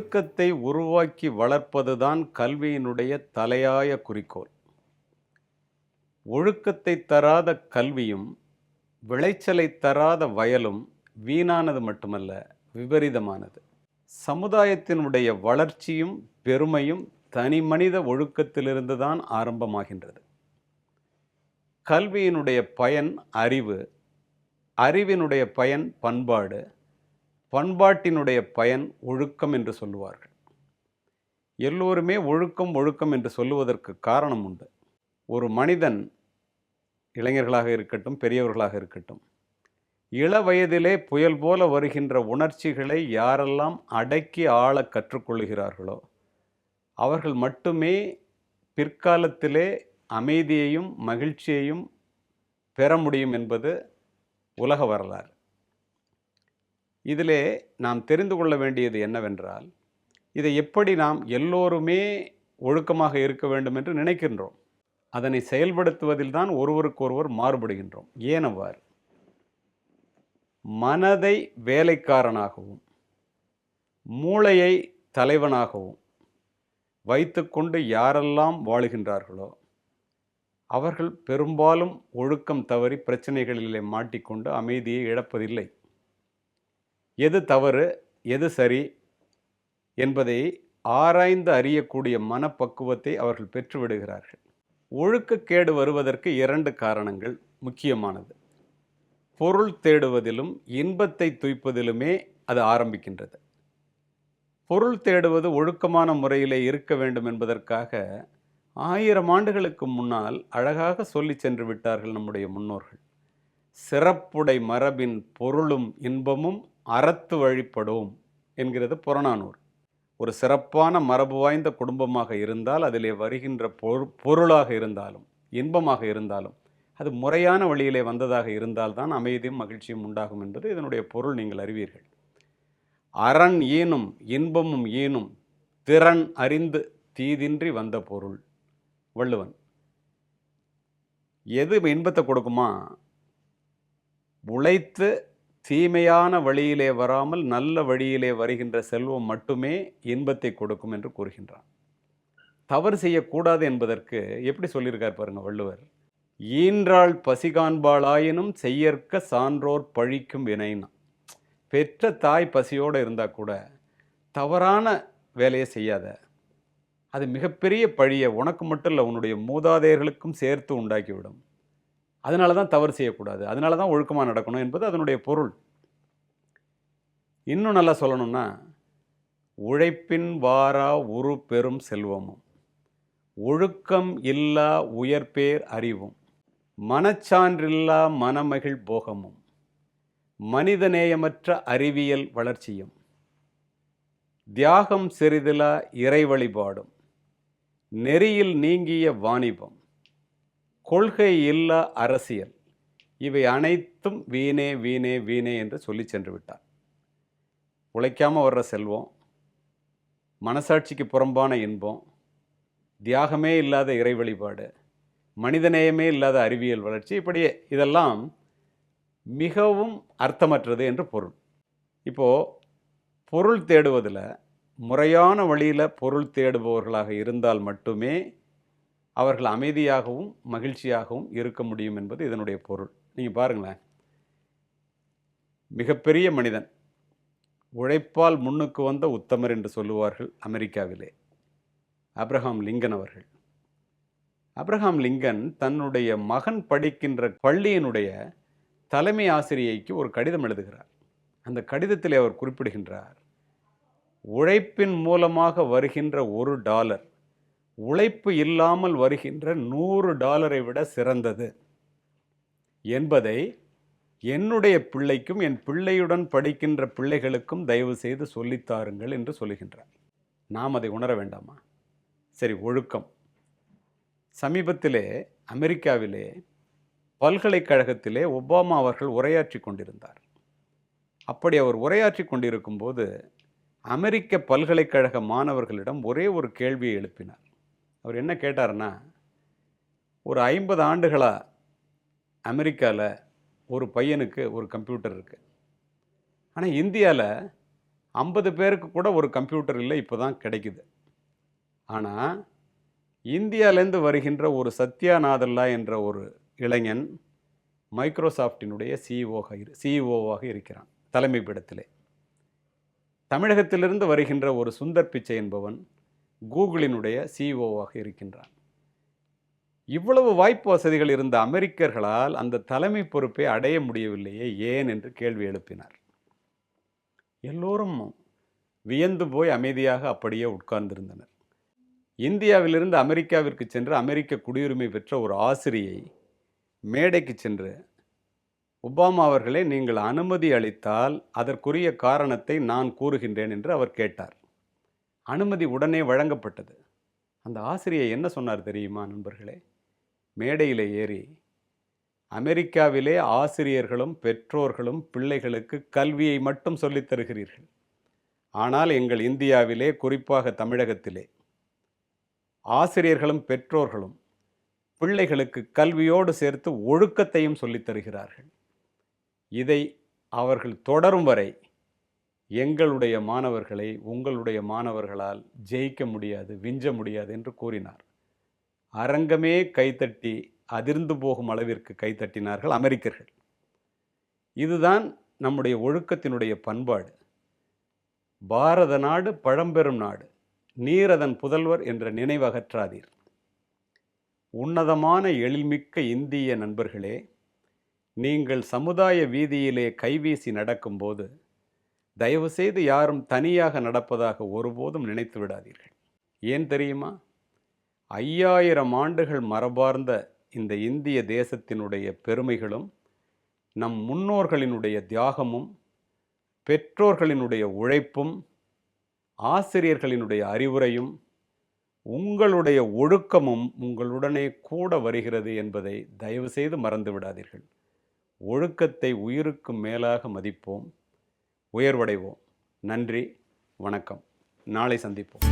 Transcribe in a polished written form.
ஒழுக்கத்தை உருவாக்கி வளர்ப்பதுதான் கல்வியினுடைய தலையாய குறிக்கோள். ஒழுக்கத்தை தராத கல்வியும் விளைச்சலை தராத வயலும் வீணானது மட்டுமல்ல, விபரீதமானது. சமுதாயத்தினுடைய வளர்ச்சியும் பெருமையும் தனி மனித ஒழுக்கத்திலிருந்து தான் ஆரம்பமாகின்றது. கல்வியினுடைய பயன் அறிவு, அறிவினுடைய பயன் பண்பாடு, பண்பாட்டினுடைய பயன் ஒழுக்கம் என்று சொல்லுவார்கள். எல்லோருமே ஒழுக்கம் ஒழுக்கம் என்று சொல்லுவதற்கு காரணம் உண்டு. ஒரு மனிதன், இளைஞர்களாக இருக்கட்டும் பெரியவர்களாக இருக்கட்டும், இள வயதிலே புயல் போல வருகின்ற உணர்ச்சிகளை யாரெல்லாம் அடக்கி ஆள கற்றுக்கொள்கிறார்களோ அவர்கள் மட்டுமே பிற்காலத்திலே அமைதியையும் மகிழ்ச்சியையும் பெற முடியும் என்பது உலக வரலாறு. இதிலே நாம் தெரிந்து கொள்ள வேண்டியது என்னவென்றால், இதை எப்படி நாம் எல்லோருமே ஒழுக்கமாக இருக்க வேண்டும் என்று நினைக்கின்றோம். அதனை செயல்படுத்துவதில் தான் ஒருவருக்கொருவர் மாறுபடுகின்றோம். ஏன் அவ்வாறு? மனதை வேலைக்காரனாகவும் மூளையை தலைவனாகவும் வைத்துக்கொண்டு யாரெல்லாம் வாழுகின்றார்களோ அவர்கள் பெரும்பாலும் ஒழுக்கம் தவறி பிரச்சனைகளிலே மாட்டிக்கொண்டு அமைதியை இழப்பதில்லை. எது தவறு எது சரி என்பதை ஆராய்ந்து அறியக்கூடிய மனப்பக்குவத்தை அவர்கள் பெற்றுவிடுகிறார்கள். ஒழுக்கக்கேடு வருவதற்கு 2 காரணங்கள் முக்கியமானது. பொருள் தேடுவதிலும் இன்பத்தை துய்ப்பதிலுமே அது ஆரம்பிக்கின்றது. பொருள் தேடுவது ஒழுக்கமான முறையிலே இருக்க வேண்டும் என்பதற்காக 1000 ஆண்டுகளுக்கு முன்னால் அழகாக சொல்லி சென்று விட்டார்கள் நம்முடைய முன்னோர்கள். சிறப்புடை மரபின் பொருளும் இன்பமும் அறத்து வழிபடும் என்கிறது புறநானூறு. ஒரு சிறப்பான மரபு வாய்ந்த குடும்பமாக இருந்தால் அதிலே வருகின்ற பொருளாக இருந்தாலும் இன்பமாக இருந்தாலும் அது முறையான வழியிலே வந்ததாக இருந்தால்தான் அமைதியும் மகிழ்ச்சியும் உண்டாகும் என்பது இதனுடைய பொருள். நீங்கள் அறிவீர்கள். அரண் ஈனும் இன்பமும் ஈனும் திறன் அறிந்து தீதின்றி வந்த பொருள். வள்ளுவன். எது இன்பத்தை கொடுக்குமா? உழைத்து தீமையான வழியிலே வராமல் நல்ல வழியிலே வருகின்ற செல்வம் மட்டுமே இன்பத்தை கொடுக்கும் என்று கூறுகின்றான். தவறு செய்யக்கூடாது என்பதற்கு எப்படி சொல்லியிருக்கார் பாருங்க வள்ளுவர். ஈன்றாள் பசிகாண்பாளாயினும் செய்யற்க சான்றோர் பழிக்கும் வினைனா. பெற்ற தாய் பசியோடு இருந்தால் கூட தவறான வேலையை செய்யாத, அது மிகப்பெரிய பழியை உனக்கு மட்டும் இல்லை உன்னுடைய மூதாதையர்களுக்கும் சேர்த்து உண்டாக்கிவிடும். அதனால தான் தவறு செய்யக்கூடாது, அதனால தான் ஒழுக்கமாக நடக்கணும் என்பது அதனுடைய பொருள். இன்னும் நல்லா சொல்லணும்னா, உழைப்பின் வாரா உரு பெரும் செல்வமும் ஒழுக்கம் இல்லா உயர்பேர் அறிவும் மனச்சான்றில்லா மனமகிழ் போகமும் மனிதநேயமற்ற அறிவியல் வளர்ச்சியும் தியாகம் சிறிதிலா இறை வழிபாடும் நெறியில் நீங்கிய வாணிபம் கொள்கை இல்லா அரசியல் இவை அனைத்தும் வீணே வீணே வீணே என்று சொல்லி சென்று விட்டார். உழைக்காமல் வர்ற செல்வம், மனசாட்சிக்கு புறம்பான இன்பம், தியாகமே இல்லாத இறை வழிபாடு, மனிதநேயமே இல்லாத அறிவியல் வளர்ச்சி, இப்படியே இதெல்லாம் மிகவும் அர்த்தமற்றது என்று பொருள். இப்போது பொருள் தேடுவதில் முறையான வழியில் பொருள் தேடுபவர்களாக இருந்தால் மட்டுமே அவர்கள் அமைதியாகவும் மகிழ்ச்சியாகவும் இருக்க முடியும் என்பது இதனுடைய பொருள். நீங்கள் பாருங்களேன், மிகப்பெரிய மனிதன், உழைப்பால் முன்னுக்கு வந்த உத்தமர் என்று சொல்லுவார்கள் அமெரிக்காவிலே, ஆப்ரஹாம் லிங்கன் அவர்கள். ஆப்ரஹாம் லிங்கன் தன்னுடைய மகன் படிக்கின்ற பள்ளியினுடைய தலைமை ஆசிரியைக்கு ஒரு கடிதம் எழுதுகிறார். அந்த கடிதத்தில் அவர் குறிப்பிடுகின்றார், உழைப்பின் மூலமாக வருகின்ற $1 உழைப்பு இல்லாமல் வருகின்ற $100 விட சிறந்தது என்பதை என்னுடைய பிள்ளைக்கும் என் பிள்ளையுடன் படிக்கின்ற பிள்ளைகளுக்கும் தயவு செய்து சொல்லித்தாருங்கள் என்று சொல்லுகின்றார். நாம் அதை உணர வேண்டாமா? சரி, ஒழுக்கம். சமீபத்திலே அமெரிக்காவிலே பல்கலைக்கழகத்திலே ஒபாமா அவர்கள் உரையாற்றி கொண்டிருந்தார். அப்படி அவர் உரையாற்றி கொண்டிருக்கும் போது அமெரிக்க பல்கலைக்கழக மாணவர்களிடம் ஒரே ஒரு கேள்வியை எழுப்பினார். அவர் என்ன கேட்டார்னா, ஒரு 50 ஆண்டுகளாக அமெரிக்காவில் ஒரு பையனுக்கு ஒரு கம்ப்யூட்டர் இருக்குது, ஆனால் இந்தியாவில் 50 பேருக்கு கூட ஒரு கம்ப்யூட்டர் இல்லை, இப்போ தான் கிடைக்குது. ஆனால் இந்தியாவிலேருந்து வருகின்ற ஒரு சத்யா நாதல்லா என்ற ஒரு இளைஞன் மைக்ரோசாஃப்டினுடைய சிஇஓவாக இருக்கிறான் தலைமை பீடத்திலே. தமிழகத்திலிருந்து வருகின்ற ஒரு சுந்தர் பிச்சை என்பவன் கூகுளினுடைய சிஇஓவாக இருக்கின்றான். இவ்வளவு வாய்ப்பு வசதிகள் இருந்த அமெரிக்கர்களால் அந்த தலைமை பொறுப்பை அடைய முடியவில்லையே, ஏன் என்று கேள்வி எழுப்பினார். எல்லோரும் வியந்து போய் அமைதியாக அப்படியே உட்கார்ந்திருந்தனர். இந்தியாவிலிருந்து அமெரிக்காவிற்கு சென்று அமெரிக்க குடியுரிமை பெற்ற ஒரு ஆசிரியை மேடைக்கு சென்று, ஒபாமா அவர்களே, நீங்கள் அனுமதி அளித்தால் அதற்குரிய காரணத்தை நான் கூறுகின்றேன் என்று அவர் கேட்டார். அனுமதி உடனே வழங்கப்பட்டது. அந்த ஆசிரியை என்ன சொன்னார் தெரியுமா நண்பர்களே? மேடையில் ஏறி, அமெரிக்காவிலே ஆசிரியர்களும் பெற்றோர்களும் பிள்ளைகளுக்கு கல்வியை மட்டும் சொல்லித் தருகிறீர்கள். ஆனால் எங்கள் இந்தியாவிலே, குறிப்பாக தமிழகத்திலே, ஆசிரியர்களும் பெற்றோர்களும் பிள்ளைகளுக்கு கல்வியோடு சேர்த்து ஒழுக்கத்தையும் சொல்லித் தருகிறார்கள். இதை அவர்கள் தொடரும் வரை எங்களுடைய மாணவர்களை உங்களுடைய மாணவர்களால் ஜெயிக்க முடியாது, விஞ்ச முடியாது என்று கூறினார். அரங்கமே கைத்தட்டி அதிர்ந்து போகும் அளவிற்கு கைத்தட்டினார்கள் அமெரிக்கர்கள். இதுதான் நம்முடைய ஒழுக்கத்தினுடைய பண்பாடு. பாரத நாடு பழம்பெரும் நாடு, நீர் அதன் புதல்வர் என்ற நினைவகற்றாதீர். உன்னதமான எழில்மிக்க இந்திய நண்பர்களே, நீங்கள் சமுதாய வீதியிலே கைவீசி நடக்கும்போது தயவுசெய்து யாரும் தனியாக நடப்பதாக ஒருபோதும் நினைத்து விடாதீர்கள். ஏன் தெரியுமா? 5000 ஆண்டுகள் மரபார்ந்த இந்த இந்திய தேசத்தினுடைய பெருமைகளும், நம் முன்னோர்களினுடைய தியாகமும், பெற்றோர்களினுடைய உழைப்பும், ஆசிரியர்களினுடைய அறிவுரையும், உங்களுடைய ஒழுக்கமும் உங்களுடனே கூட வருகிறது என்பதை தயவு செய்து மறந்து விடாதீர்கள். ஒழுக்கத்தை உயிருக்கு மேலாக மதிப்போம், உயர்வடைவோம். நன்றி, வணக்கம். நாளை சந்திப்போம்.